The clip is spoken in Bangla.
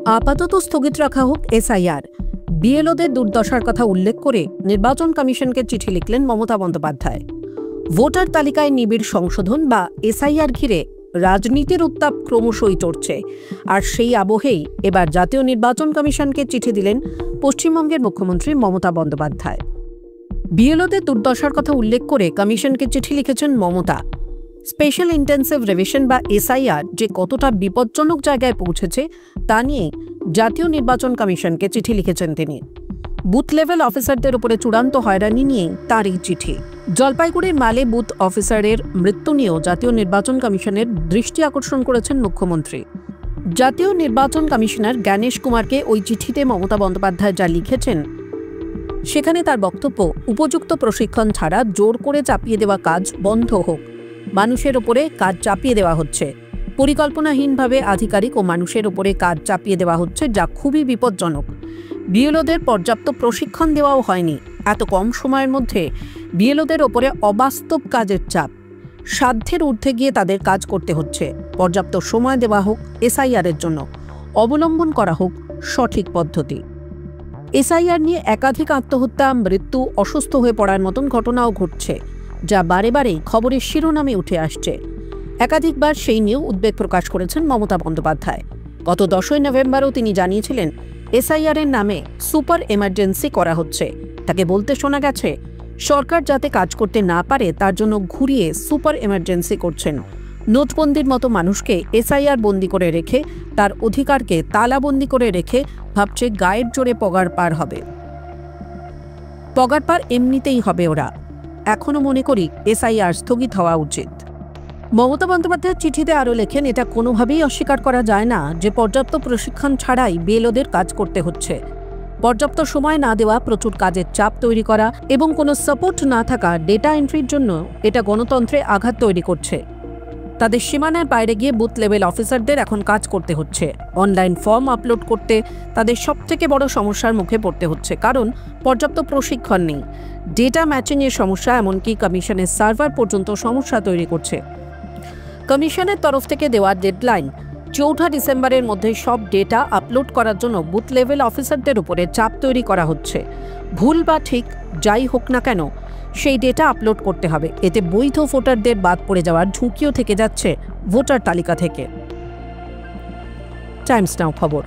আপাতত স্থগিত রাখা হোক এসআইআর। বিএলওদের দুর্দশার কথা উল্লেখ করে নির্বাচন কমিশনকে চিঠি লিখলেন মমতা বন্দ্যোপাধ্যায়। ভোটার তালিকায় নিবিড় সংশোধন বা এসআইআর ঘিরে রাজনীতির উত্তাপ ক্রমশই চড়ছে। আর সেই আবহেই এবার জাতীয় নির্বাচন কমিশনকে চিঠি দিলেন পশ্চিমবঙ্গের মুখ্যমন্ত্রী মমতা বন্দ্যোপাধ্যায়। বিএলওদের দুর্দশার কথা উল্লেখ করে কমিশনকে চিঠি লিখেছেন মমতা। স্পেশাল ইন্টেন্সিভ রিভিশন বা এসআইআর যে কতটা বিপজ্জনক জায়গায় পৌঁছেছে তা নিয়ে জাতীয় নির্বাচন কমিশনকে চিঠি লিখেছেন তিনি। বুথ লেভেল অফিসারদের উপরে চূড়ান্ত হয়রানি নিয়েই তার এই চিঠি। জলপাইগুড়ির মালে বুথ অফিসারের মৃত্যু নিয়েও জাতীয় নির্বাচন কমিশনের দৃষ্টি আকর্ষণ করেছেন মুখ্যমন্ত্রী। জাতীয় নির্বাচন কমিশনার জ্ঞানেশ কুমারকে ওই চিঠিতে মমতা বন্দ্যোপাধ্যায় যা লিখেছেন সেখানে তার বক্তব্য, উপযুক্ত প্রশিক্ষণ ছাড়া জোর করে চাপিয়ে দেওয়া কাজ বন্ধ হোক। মানুষের ওপরে কাজ চাপিয়ে দেওয়া হচ্ছে, পরিকল্পনাহীনভাবে আধিকারিক ও মানুষের ওপরে কাজ চাপিয়ে দেওয়া হচ্ছে, যা খুবই বিপজ্জনক। বিএলওদের পর্যাপ্ত প্রশিক্ষণ দেওয়াও হয়নি। এত কম সময়ের মধ্যে বিএলওদের ওপরে অবাস্তব কাজের চাপ, সাধ্যের ঊর্ধ্বে গিয়ে তাদের কাজ করতে হচ্ছে। পর্যাপ্ত সময় দেওয়া হোক এসআইআরের জন্য, অবলম্বন করা হোক সঠিক পদ্ধতি। এসআইআর নিয়ে একাধিক আত্মহত্যা, মৃত্যু, অসুস্থ হয়ে পড়ার মতন ঘটনাও ঘটছে, যা বারে বারে খবরের শিরোনামে উঠে আসছে। একাধিকবার সেই নিয়েও উদ্বেগ প্রকাশ করেছেন মমতা বন্দ্যোপাধ্যায়। গত 10ই নভেম্বরও তিনি জানিয়েছিলেন এসআইআরের নামে সুপার এমার্জেন্সি করা হচ্ছে। তাকে বলতে শোনা গেছে সরকার যাতে কাজ করতে না পারে তার জন্য ঘুরিয়ে সুপার এমার্জেন্সি করছেন। নোটবন্দির মতো মানুষকে এসআইআর বন্দি করে রেখে, তার অধিকারকে তালাবন্দি করে রেখে ভাবছে গায়ের জোরে পগার পার হবে। পগার পার এমনিতেই হবে ওরা। এখনো মনে করি এসআইআর স্থগিত হওয়া উচিত। মমতা বন্দ্যোপাধ্যায় চিঠিতে আরও লেখেন, এটা কোনোভাবেই অস্বীকার করা যায় না যে পর্যাপ্ত প্রশিক্ষণ ছাড়াই বিএলওদের কাজ করতে হচ্ছে। পর্যাপ্ত সময় না দেওয়া, প্রচুর কাজের চাপ তৈরি করা এবং কোনো সাপোর্ট না থাকা ডেটা এন্ট্রির জন্য এটা গণতন্ত্রে আঘাত তৈরি করছে। তাদের সীমানার বাইরে গিয়ে বুথ লেভেল অফিসারদের এখন কাজ করতে হচ্ছে। অনলাইন ফর্ম আপলোড করতে তাদের সবথেকে বড় সমস্যার মুখে পড়তে হচ্ছে, কারণ পর্যাপ্ত প্রশিক্ষণ নেই। ডেটা ম্যাচিংয়ের সমস্যা, এমনকি কমিশনের সার্ভার পর্যন্ত সমস্যা তৈরি করছে। কমিশনের তরফ থেকে দেওয়া ডেডলাইন 4 ডিসেম্বরের মধ্যে সব ডেটা আপলোড করার জন্য বুথ লেভেল অফিসারদের উপরে চাপ তৈরি করা হচ্ছে। ভুল বা ঠিক যাই হোক না কেন সেই ডেটা আপলোড করতে হবে। এতে বৈধ ভোটারদের বাদ পড়ে যাওয়ার ঝুঁকিও থেকে যাচ্ছে ভোটার তালিকা থেকে। টাইমস নাও খবর।